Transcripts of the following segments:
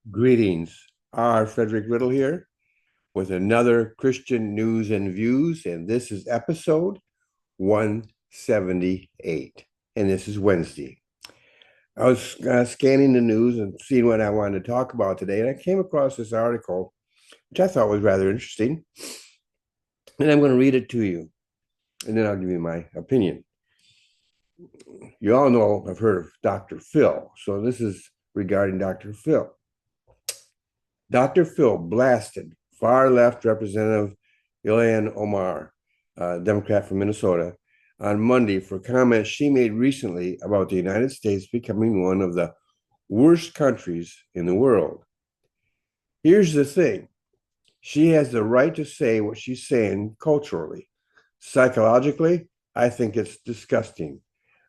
Greetings. R. Frederick Riddle here with another Christian news and views, and this is episode 178, and this is Wednesday. I was scanning the news and seeing what I wanted to talk about today, and I came across this article, which I thought was rather interesting, and I'm going to read it to you, and then I'll give you my opinion. You all know I've heard of Dr. Phil, so this is regarding Dr. Phil. Dr. Phil blasted far left Representative Ilhan Omar, Democrat from Minnesota, on Monday for comments she made recently about the United States becoming one of the worst countries in the world. Here's the thing: she has the right to say what she's saying culturally. Psychologically, I think it's disgusting.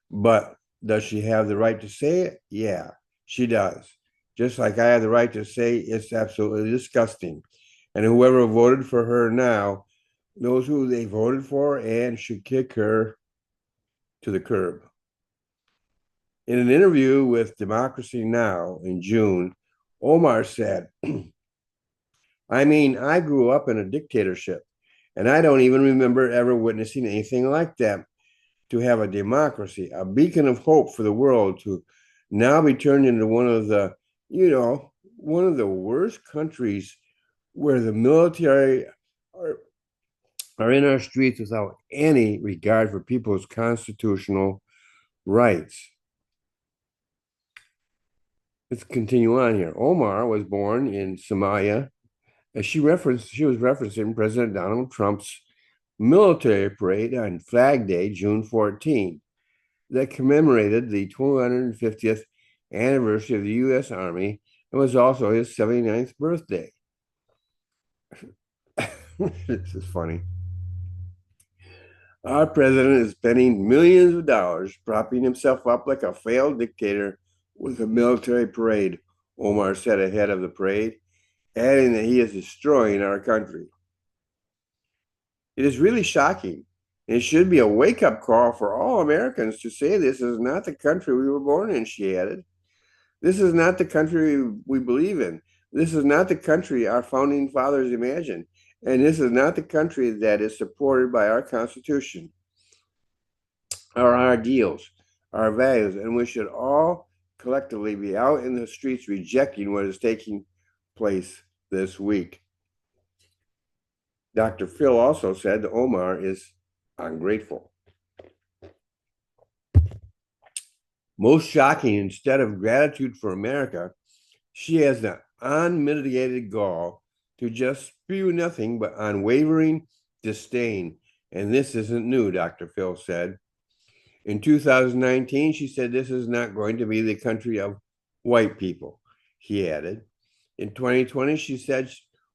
But does she have the right to say it? Yeah, she does. Just like I have the right to say it's absolutely disgusting. And whoever voted for her now knows who they voted for and should kick her to the curb. In an interview with Democracy Now! In June, Omar said, I grew up in a dictatorship, and I don't even remember ever witnessing anything like that. To have a democracy, a beacon of hope for the world, to now be turned into one of the worst countries where the military are, are in our streets without any regard for people's constitutional rights. Let's continue on here. Omar was born in Somalia. As she was referencing President Donald Trump's military parade on Flag Day, June 14, that commemorated the 250th anniversary of the U.S. Army and was also his 79th birthday. This is funny. Our president is spending millions of dollars propping himself up like a failed dictator with a military parade, Omar said ahead of the parade, adding that he is destroying our country. It is really shocking. It should be a wake up call for all Americans to say this is not the country we were born in, she added. This is not the country we believe in. This is not the country our founding fathers imagined. And this is not the country that is supported by our Constitution, our ideals, our values. And we should all collectively be out in the streets rejecting what is taking place this week. Dr. Phil also said that Omar is ungrateful. Most shocking, instead of gratitude for America, she has the unmitigated gall to just spew nothing but unwavering disdain. And this isn't new, Dr. Phil said. In 2019, she said this is not going to be the country of white people, he added. In 2020, she said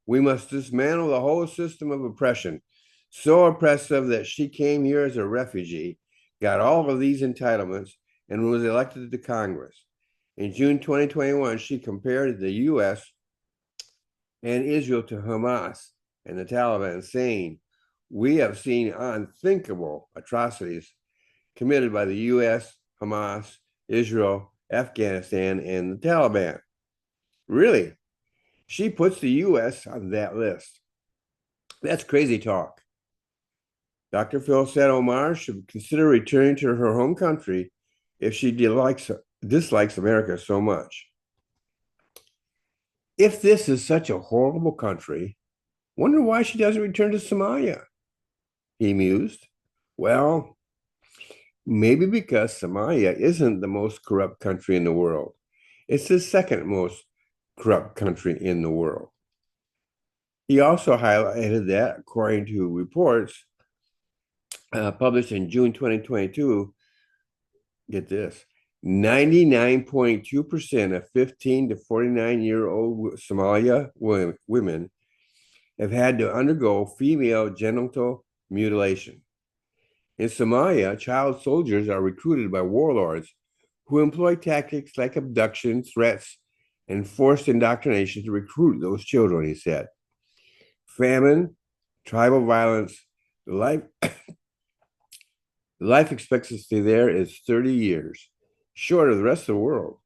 we must dismantle the whole system of oppression, so oppressive that she came here as a refugee, got all of these entitlements, and was elected to Congress. In June 2021, she compared the U.S. and Israel to Hamas and the Taliban, saying, we have seen unthinkable atrocities committed by the U.S., Hamas, Israel, Afghanistan, and the Taliban. Really? She puts the U.S. on that list. That's crazy talk. Dr. Phil said Omar should consider returning to her home country if she dislikes America so much. If this is such a horrible country, wonder why she doesn't return to Somalia, he mused. Well, maybe because Somalia isn't the most corrupt country in the world. It's the second most corrupt country in the world. He also highlighted that, according to reports published in June 2022, get this, 99.2% of 15 to 49-year-old Somalia women have had to undergo female genital mutilation. In Somalia, child soldiers are recruited by warlords who employ tactics like abduction, threats, and forced indoctrination to recruit those children, he said. Famine, tribal violence, the life expectancy there is 30 years, short of the rest of the world.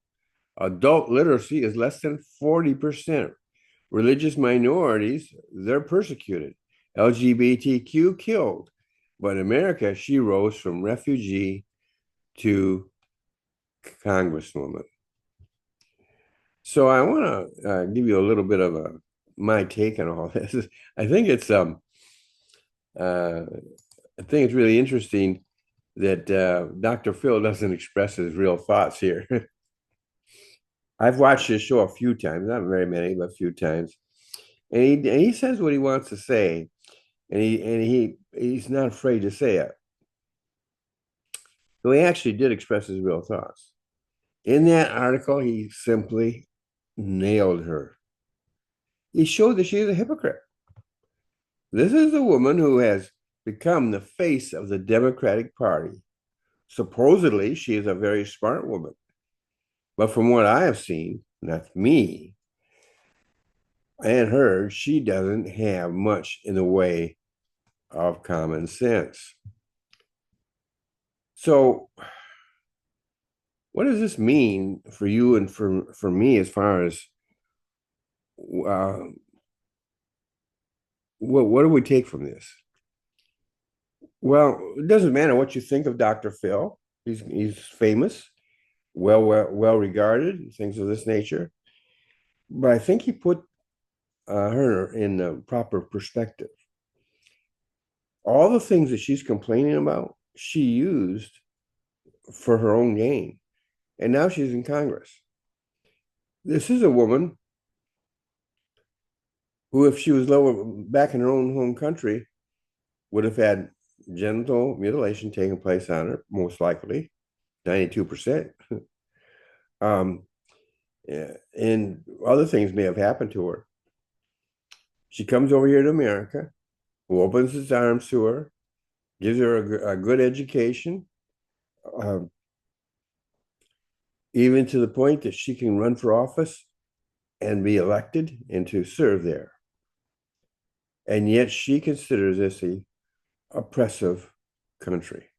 Adult literacy is less than 40%. Religious minorities, they're persecuted. LGBTQ killed. But in America, she rose from refugee to congresswoman. So I want to give you a little bit of my take on all this. I think it's uh, I think it's really interesting that Dr. Phil doesn't express his real thoughts here. I've watched his show a few times, not very many, but a few times, and he says what he wants to say, and he's not afraid to say it. So he actually did express his real thoughts. In that article, he simply nailed her. He showed that she is a hypocrite. This is a woman who has become the face of the Democratic Party. Supposedly, she is a very smart woman. But from what I have seen, not me, and heard, she doesn't have much in the way of common sense. So, what does this mean for you and for me as far as uh, what do we take from this? Well, it doesn't matter what you think of Dr. Phil. He's famous, well regarded, things of this nature. But I think he put her in the proper perspective. All the things that she's complaining about, she used for her own gain. And now she's in Congress. This is a woman who, if she was lower back in her own home country, would have had genital mutilation taking place on her, most likely, 92%. Yeah, and other things may have happened to her. She comes over here to America, who opens his arms to her, gives her a good education, um, even to the point that she can run for office and be elected and to serve there. And yet she considers this a oppressive country.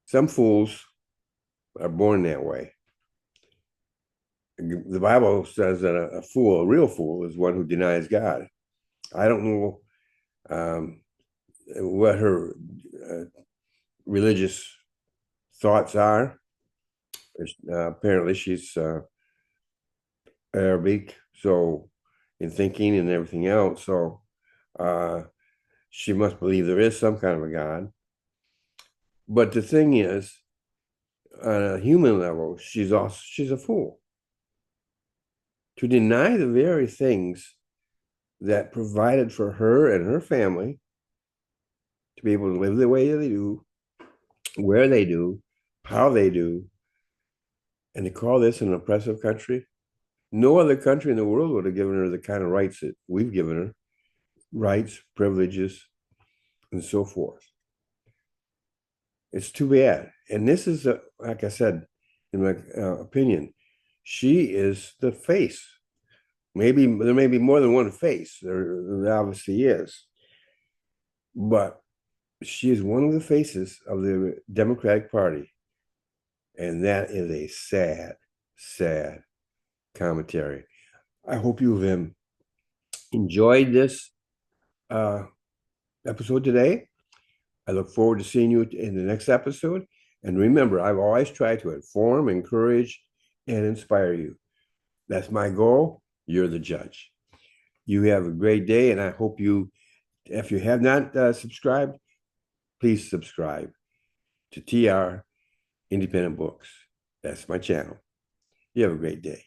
Some fools are born that way. The Bible says that a fool, a real fool, is one who denies God. I don't know what her religious thoughts are. Apparently, she's Arabic, so in thinking and everything else. So she must believe there is some kind of a God. But the thing is, on a human level, she's a fool. To deny the very things that provided for her and her family to be able to live the way they do, where they do, how they do, and to call this an oppressive country. No other country in the world would have given her the kind of rights that we've given her, rights, privileges, and so forth. It's too bad. And this is, like I said, in my opinion, she is the face. Maybe there may be more than one face. There obviously is. But she is one of the faces of the Democratic Party. And that is a sad, sad commentary. I hope you've enjoyed this episode today. I look forward to seeing you in the next episode. And remember, I've always tried to inform, encourage, and inspire you. That's my goal. You're the judge. You have a great day, and I hope if you have not subscribed, please subscribe to TR Independent Books. That's my channel. You have a great day.